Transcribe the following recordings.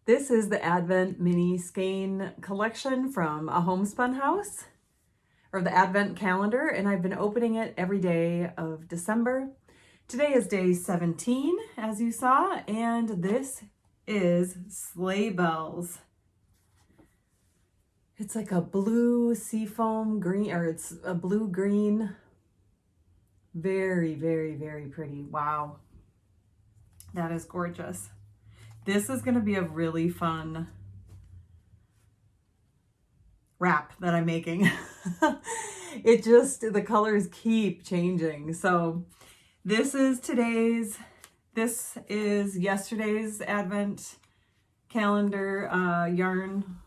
This is the Advent mini-skein collection from A Homespun House, or the Advent calendar, and I've been opening it every day of December. Today is day 17, as you saw, and this is sleigh bells. It's like a blue seafoam green, or it's a blue-green. Very, very, very pretty. Wow. That is gorgeous. This is going to be a really fun wrap that I'm making. The colors keep changing. So this is yesterday's Advent calendar yarn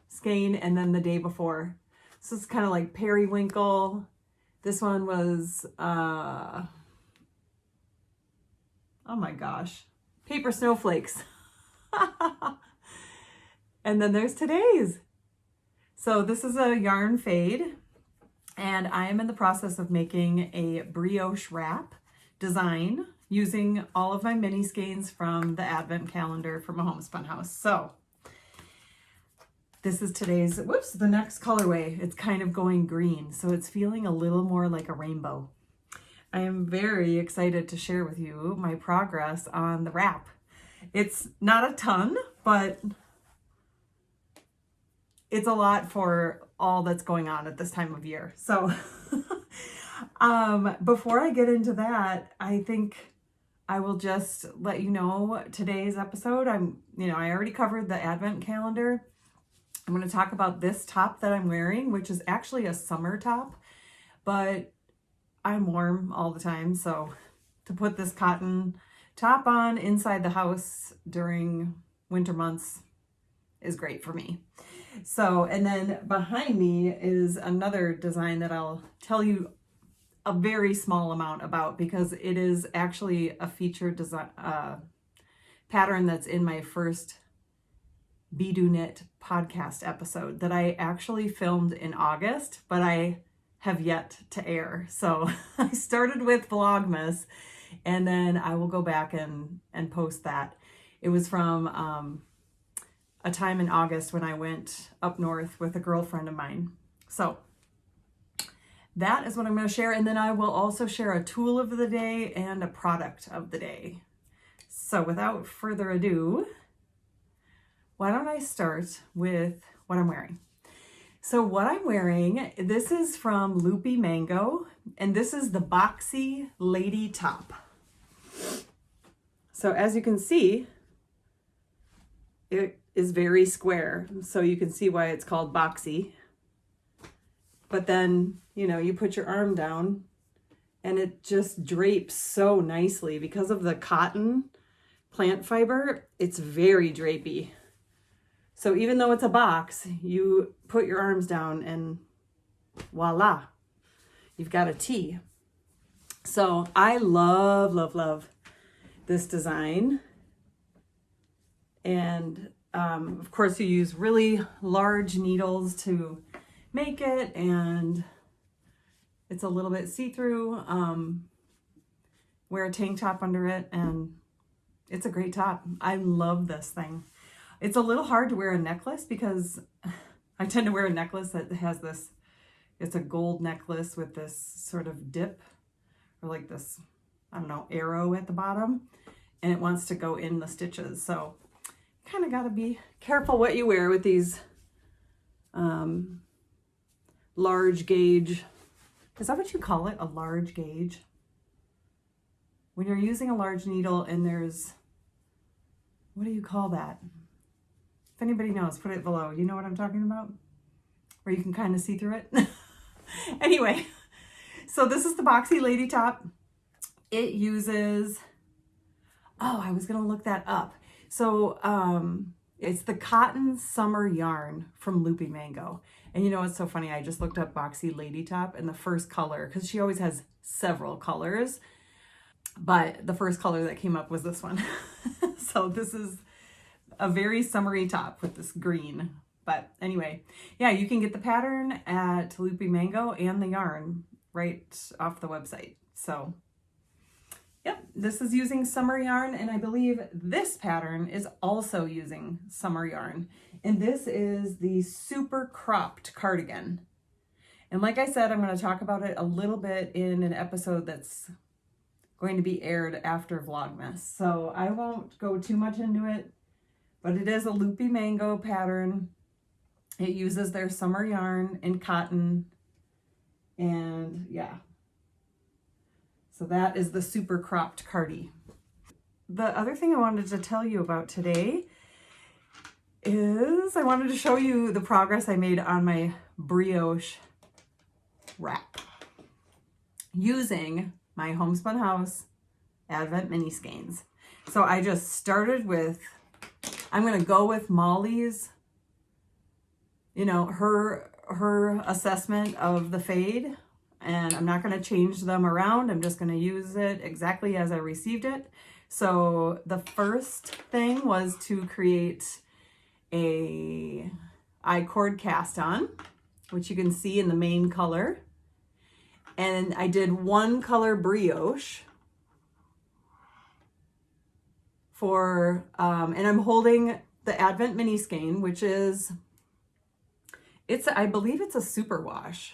skein, and then the day before. So it's kind of like periwinkle. This one was, oh my gosh, paper snowflakes. And then there's today's. So this is a yarn fade, and I am in the process of making a brioche wrap design using all of my mini skeins from the Advent calendar from A Homespun House. So this is today's, the next colorway. It's kind of going green, so it's feeling a little more like a rainbow. I am very excited to share with you my progress on the wrap. It's not a ton, but it's a lot for all that's going on at this time of year. So before I get into that, I think I will just let you know today's episode. I already covered the Advent calendar. I'm going to talk about this top that I'm wearing, which is actually a summer top, but I'm warm all the time. So to put this cotton top on inside the house during winter months is great for me. So, and then behind me is another design that I'll tell you a very small amount about, because it is actually a featured design pattern that's in my first Be Do Knit podcast episode that I actually filmed in August, but I have yet to air. So I started with Vlogmas, and then I will go back and post that. It was from a time in August when I went up north with a girlfriend of mine. So that is what I'm going to share. And then I will also share a tool of the day and a product of the day. So without further ado, why don't I start with what I'm wearing? So what I'm wearing, this is from Loopy Mango, and this is the Boxy Lady top. So as you can see, it is very square, so you can see why it's called boxy. But then, you put your arm down and it just drapes so nicely because of the cotton plant fiber. It's very drapey. So even though it's a box, you put your arms down and voila, you've got a tee. So I love, love, love this design. And of course you use really large needles to make it, and it's a little bit see-through. Wear a tank top under it, and it's a great top. I love this thing. It's a little hard to wear a necklace because I tend to wear a necklace that has this, it's a gold necklace with this sort of dip, or like this, I don't know, arrow at the bottom, and it wants to go in the stitches. So kind of got to be careful what you wear with these large gauge. Is that what you call it? A large gauge? When you're using a large needle and there's, what do you call that? If anybody knows, put it below. You know what I'm talking about? Where you can kind of see through it. Anyway, so this is the Boxy Lady top. It uses, I was going to look that up. So it's the cotton summer yarn from Loopy Mango. And it's so funny. I just looked up Boxy Lady top, and the first color, because she always has several colors, but the first color that came up was this one. So this is a very summery top with this green. But anyway, yeah, you can get the pattern at Loopy Mango and the yarn right off the website. So yep, this is using summer yarn, and I believe this pattern is also using summer yarn. And this is the super cropped cardigan. And like I said, I'm going to talk about it a little bit in an episode that's going to be aired after Vlogmas. So I won't go too much into it, but it is a Loopy Mango pattern. It uses their summer yarn and cotton, and yeah. So that is the super cropped cardi. the other thing I wanted to tell you about today is I wanted to show you the progress I made on my brioche wrap using my Homespun House Advent mini skeins. So I just started with, I'm going to go with Molly's, you know, her assessment of the fade, and I'm not going to change them around. I'm just going to use it exactly as I received it. So the first thing was to create a I-cord cast on, which you can see in the main color. And I did one color brioche for, and I'm holding the Advent mini skein, which is, I believe it's a superwash.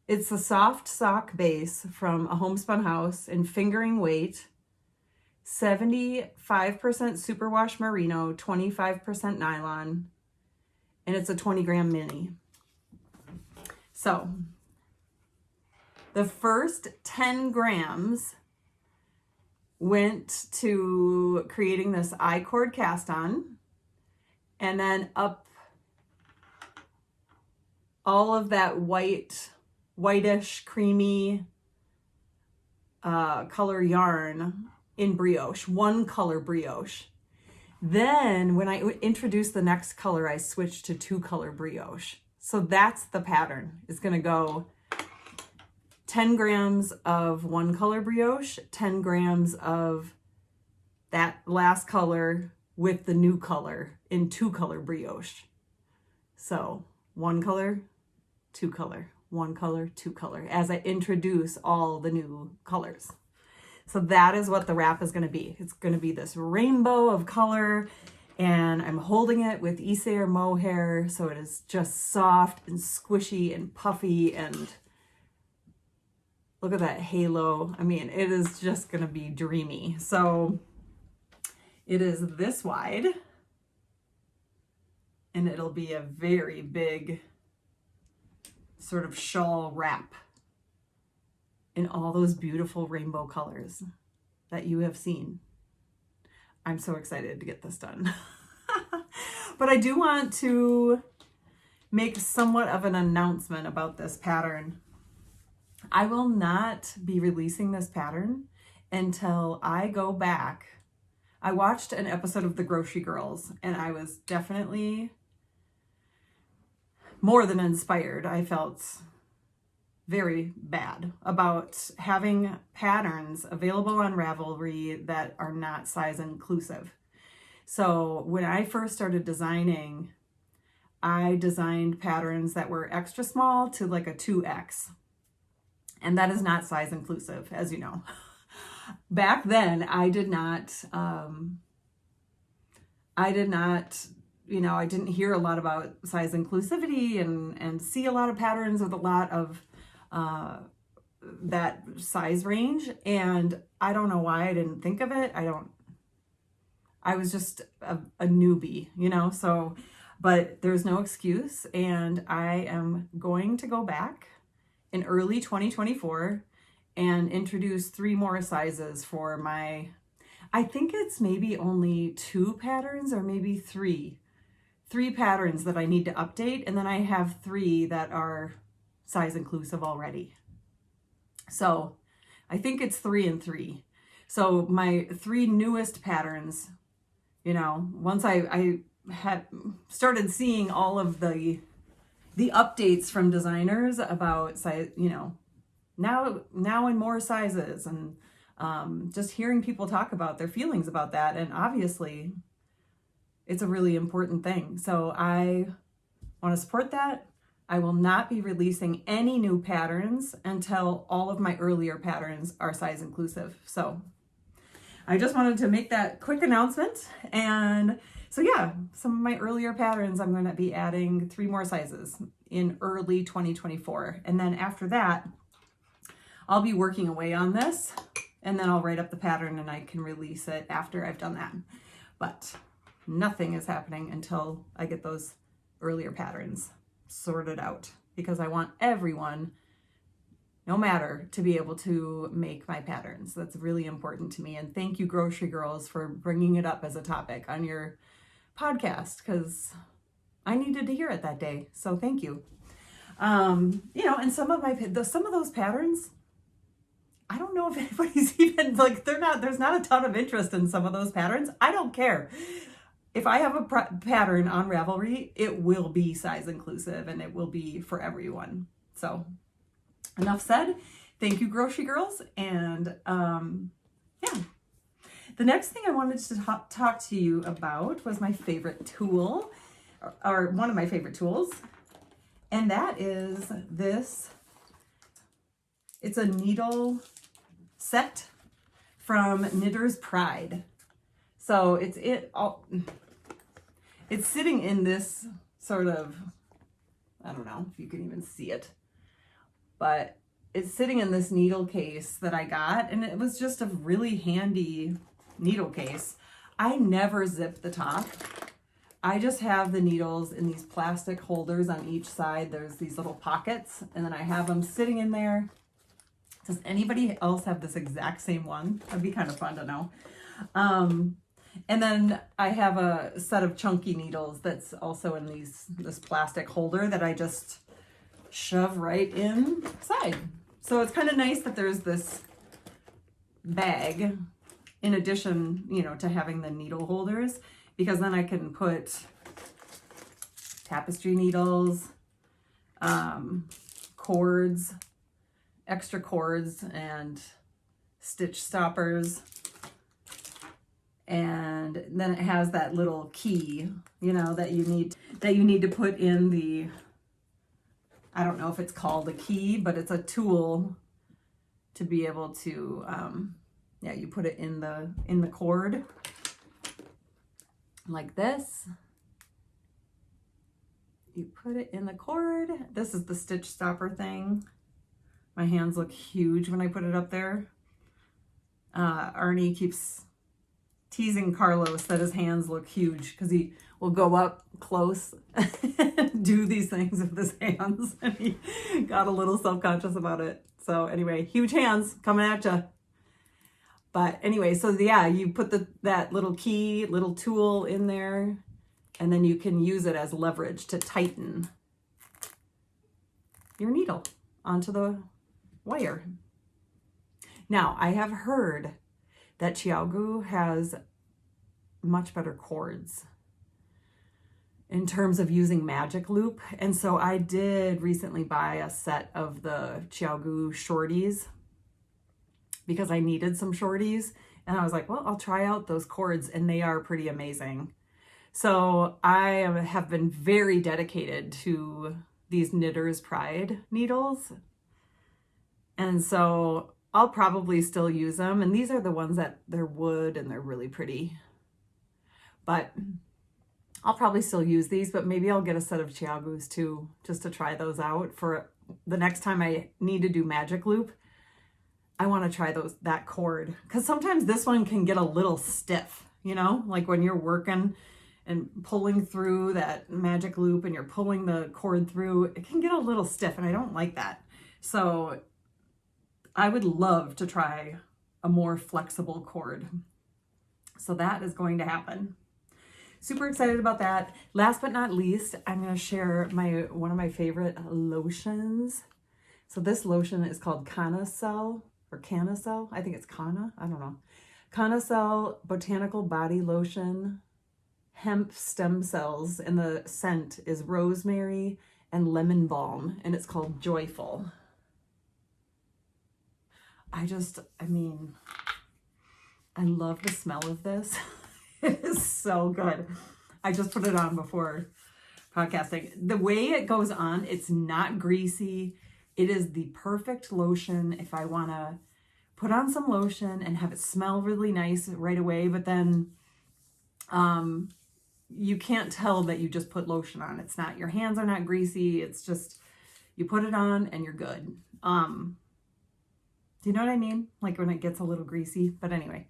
It's a soft sock base from A Homespun House in fingering weight, 75% superwash merino, 25% nylon, and it's a 20-gram mini. So the first 10 grams went to creating this I-cord cast on, and then up all of that whitish, creamy color yarn in brioche, one color brioche. Then when I introduced the next color, I switched to 2-color brioche. So that's the pattern. It's going to go 10 grams of 1-color brioche, 10 grams of that last color with the new color in 2-color brioche. So 1 color, 2 color, 1 color, 2 color, as I introduce all the new colors. So that is what the wrap is going to be. It's going to be this rainbow of color, and I'm holding it with Issei mohair, so it is just soft and squishy and puffy, and look at that halo. I mean, it is just going to be dreamy. So it is this wide, and it'll be a very big sort of shawl wrap in all those beautiful rainbow colors that you have seen. I'm so excited to get this done. But I do want to make somewhat of an announcement about this pattern. I will not be releasing this pattern until I go back. I watched an episode of The Grocery Girls, and I was definitely more than inspired. I felt very bad about having patterns available on Ravelry that are not size inclusive. So when I first started designing, I designed patterns that were extra small to like a 2X. And that is not size inclusive, as you know. Back then, I didn't hear a lot about size inclusivity and see a lot of patterns with a lot of that size range. And I don't know why I didn't think of it. I was just a newbie, you know, so, but there's no excuse. And I am going to go back in early 2024 and introduce 3 more sizes for my, I think it's maybe only 2 patterns or maybe 3 patterns that I need to update. And then I have 3 that are size inclusive already. So I think it's 3 and 3. So my 3 newest patterns, you know, once I had started seeing all of the updates from designers about size, you know, now in more sizes, and just hearing people talk about their feelings about that. And obviously it's a really important thing. So I want to support that. I will not be releasing any new patterns until all of my earlier patterns are size inclusive. So I just wanted to make that quick announcement. And so yeah, some of my earlier patterns, I'm going to be adding 3 more sizes in early 2024. And then after that, I'll be working away on this, and then I'll write up the pattern and I can release it after I've done that. But nothing is happening until I get those earlier patterns sorted out, because I want everyone no matter, to be able to make my patterns. That's really important to me. And thank you, Grocery Girls, for bringing it up as a topic on your podcast, because I needed to hear it that day. So thank you. You know, and some of those patterns, I don't know if anybody's even like, there's not a ton of interest in some of those patterns. I don't care. If I have a pattern on Ravelry, it will be size inclusive and it will be for everyone. So enough said. Thank you, Grocery Girls. And yeah, the next thing I wanted to talk to you about was my favorite tool, or one of my favorite tools. And that is this. It's a needle set from Knitter's Pride. So it's sitting in this sort of, I don't know if you can even see it, but it's sitting in this needle case that I got, and it was just a really handy needle case. I never zip the top. I just have the needles in these plastic holders on each side. There's these little pockets, and then I have them sitting in there. Does anybody else have this exact same one? That'd be kind of fun to know. And then I have a set of chunky needles that's also in this plastic holder that I just shove right inside. So it's kind of nice that there's this bag in addition, you know, to having the needle holders, because then I can put tapestry needles, cords, extra cords, and stitch stoppers. And then it has that little key, you know, that you need to put in the, I don't know if it's called a key, but it's a tool to be able to, yeah, you put it in the cord like this. You put it in the cord. This is the stitch stopper thing. My hands look huge when I put it up there. Arnie keeps teasing Carlos that his hands look huge because he will go up close and do these things with his hands, and he got a little self-conscious about it. So anyway, huge hands coming at you. But anyway, so yeah, you put that little key, little tool in there, and then you can use it as leverage to tighten your needle onto the wire. Now, I have heard that Chiaogu has much better cords in terms of using magic loop. And so I did recently buy a set of the Chiaogu shorties because I needed some shorties. And I was like, well, I'll try out those cords, and they are pretty amazing. So I have been very dedicated to these Knitter's Pride needles. And so I'll probably still use them. And these are the ones that they're wood and they're really pretty. But I'll probably still use these, but maybe I'll get a set of Chiaogus too, just to try those out for the next time I need to do magic loop. I want to try that cord, because sometimes this one can get a little stiff, you know, like when you're working and pulling through that magic loop and you're pulling the cord through, it can get a little stiff, and I don't like that. So I would love to try a more flexible cord. So that is going to happen. Super excited about that. Last but not least, I'm going to share one of my favorite lotions. So this lotion is called Canacel, or Canacel. I think it's Cana. I don't know. Canacel Botanical Body Lotion, hemp stem cells, and the scent is rosemary and lemon balm, and it's called Joyful. I mean, I love the smell of this. It is so good. I just put it on before podcasting. The way it goes on, it's not greasy. It is the perfect lotion if I want to put on some lotion and have it smell really nice right away, but then you can't tell that you just put lotion on. It's not, your hands are not greasy. It's just, you put it on and you're good. Do you know what I mean? Like when it gets a little greasy. But anyway,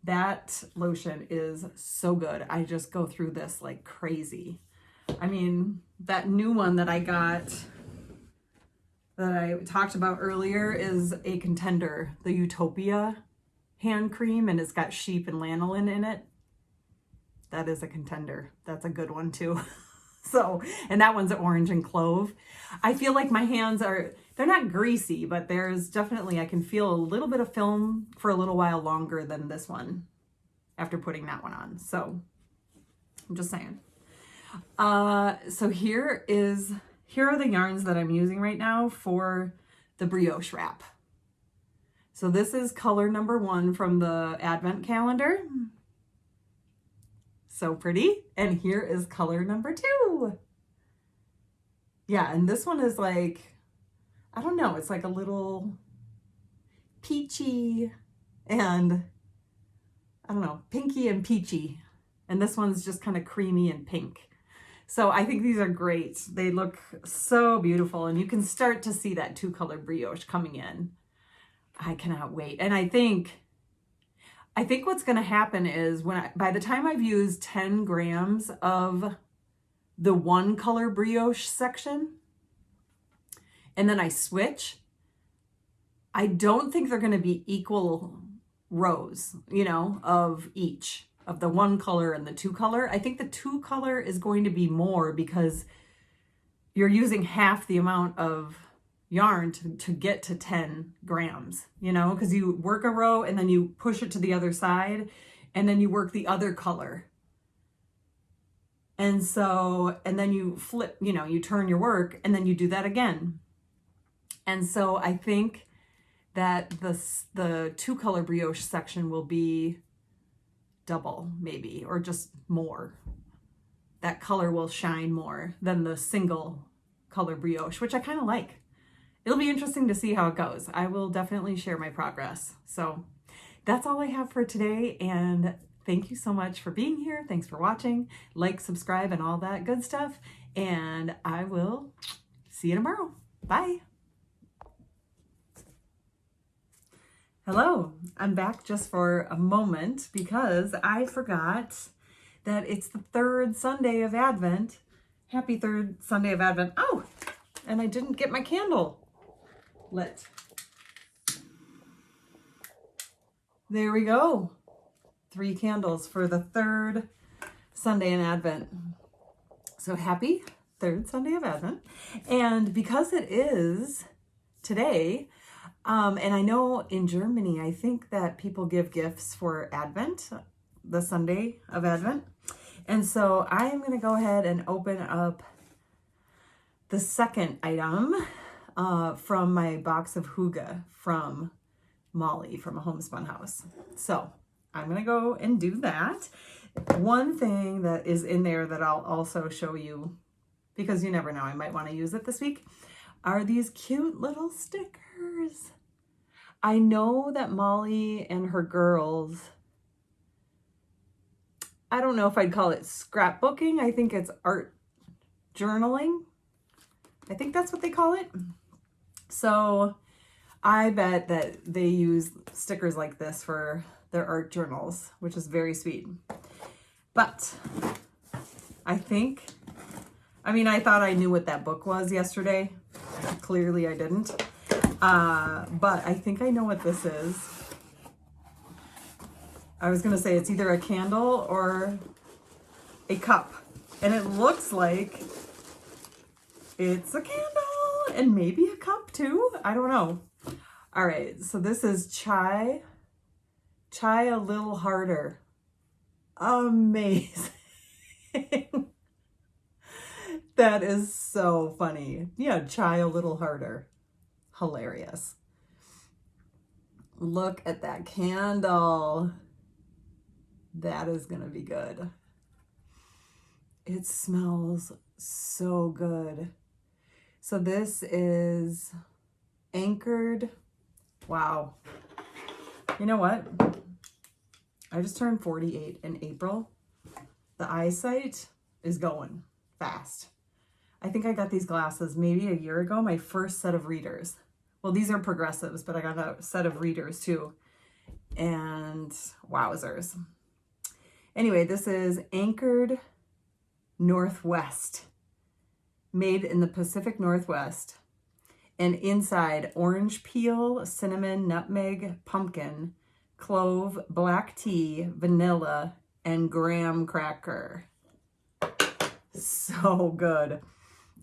that lotion is so good. I just go through this like crazy. I mean, that new one that I got that I talked about earlier is a contender, the Utopia hand cream, and it's got sheep and lanolin in it. That is a contender. That's a good one too. So, and that one's orange and clove. I feel like my hands they're not greasy, but there's definitely, I can feel a little bit of film for a little while longer than this one after putting that one on. So I'm just saying. So here are the yarns that I'm using right now for the brioche wrap. So this is color number 1 from the advent calendar. So pretty. And here is color number 2. Yeah, and this one is like, I don't know, it's like a little peachy and, I don't know, pinky and peachy. And this one's just kind of creamy and pink. So I think these are great. They look so beautiful, and you can start to see that 2-color brioche coming in. I cannot wait. And I think what's going to happen is by the time I've used 10 grams of the 1-color brioche section, and then I switch, I don't think they're going to be equal rows, you know, of each, of the 1-color and the 2-color. I think the 2-color is going to be more because you're using half the amount of yarn to get to 10 grams, you know, because you work a row and then you push it to the other side and then you work the other color. And so, and then you flip, you know, you turn your work and then you do that again. And so I think that the 2-color brioche section will be double maybe, or just more. That color will shine more than the single color brioche, which I kind of like. It'll be interesting to see how it goes. I will definitely share my progress. So that's all I have for today. And thank you so much for being here. Thanks for watching. Like, subscribe, and all that good stuff. And I will see you tomorrow. Bye. Hello, I'm back just for a moment because I forgot that it's the 3rd Sunday of Advent. Happy 3rd Sunday of Advent. Oh, and I didn't get my candle lit. There we go. 3 candles for the 3rd Sunday in Advent. So happy 3rd Sunday of Advent. And because it is today, and I know in Germany, I think that people give gifts for Advent, the Sunday of Advent. And so I am going to go ahead and open up the second item from my Box of Hugge from Molly from A Homespun House. So I'm going to go and do that. One thing that is in there that I'll also show you, because you never know, I might want to use it this week, are these cute little stickers. I know that Molly and her girls, I don't know if I'd call it scrapbooking. I think it's art journaling. I think that's what they call it. So I bet that they use stickers like this for their art journals, which is very sweet. But I thought I knew what that book was yesterday. Clearly I didn't. But I think I know what this is. I was going to say it's either a candle or a cup. And it looks like it's a candle and maybe a cup too. I don't know. All right. So this is chai a little harder. Amazing. That is so funny. Yeah, chai a little harder. Hilarious. Look at that candle. That is gonna be good. It smells so good. So this is anchored. Wow. You know what? I just turned 48 in April. The eyesight is going fast. I think I got these glasses maybe a year ago, my first set of readers. Well, these are progressives, but I got a set of readers too. And wowzers. Anyway, this is Anchored Northwest, made in the Pacific Northwest. and inside orange peel, cinnamon, nutmeg, pumpkin, clove, black tea, vanilla, and graham cracker. So good.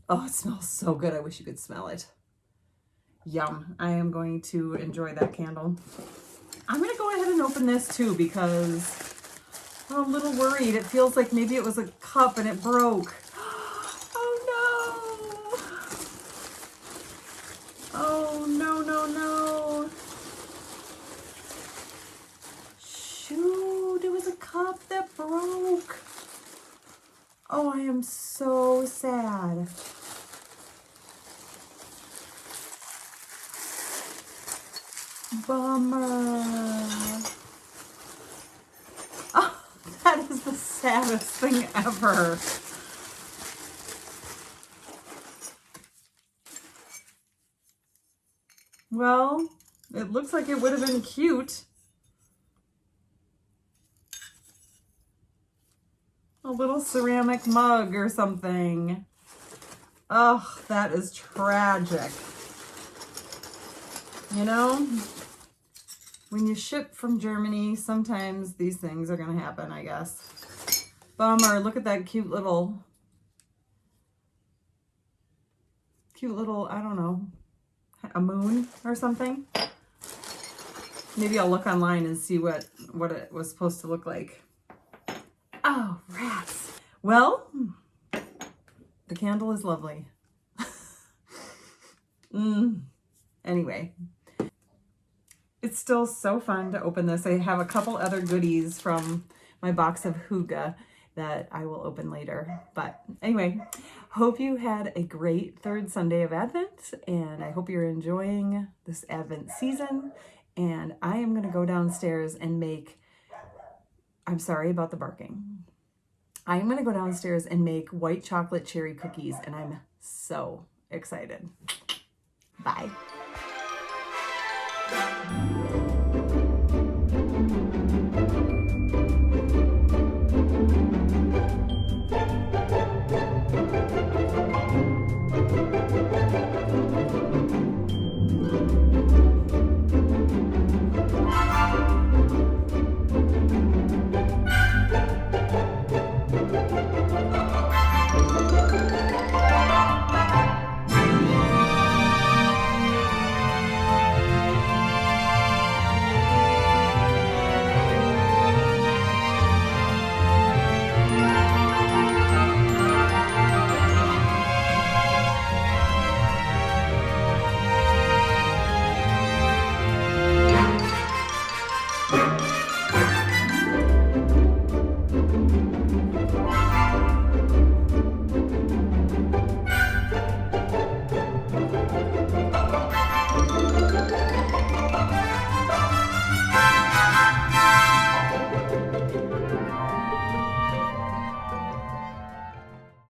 Oh, it smells so good. I wish you could smell it. Yum. I am going to enjoy that candle. I'm going to go ahead and open this too because I'm a little worried. It feels like maybe it was a cup and it broke. Oh no. Oh no, no, no. Shoot, it was a cup that broke. Oh, I am so sad. Bummer. Oh, that is the saddest thing ever. Well, it looks like it would have been cute. A little ceramic mug or something. Oh, that is tragic. You know, when you ship from Germany, sometimes these things are going to happen, I guess. Bummer. Look at that cute little, I don't know, a moon or something. Maybe I'll look online and see what it was supposed to look like. Oh, rats. Well, the candle is lovely. Anyway. It's still so fun to open this. I have a couple other goodies from my Box of Hugge that I will open later. But anyway, hope you had a great third Sunday of Advent, and I hope you're enjoying this Advent season. And I am going to go downstairs and make, I'm sorry about the barking. I'm going to go downstairs and make white chocolate cherry cookies, and I'm so excited. Bye.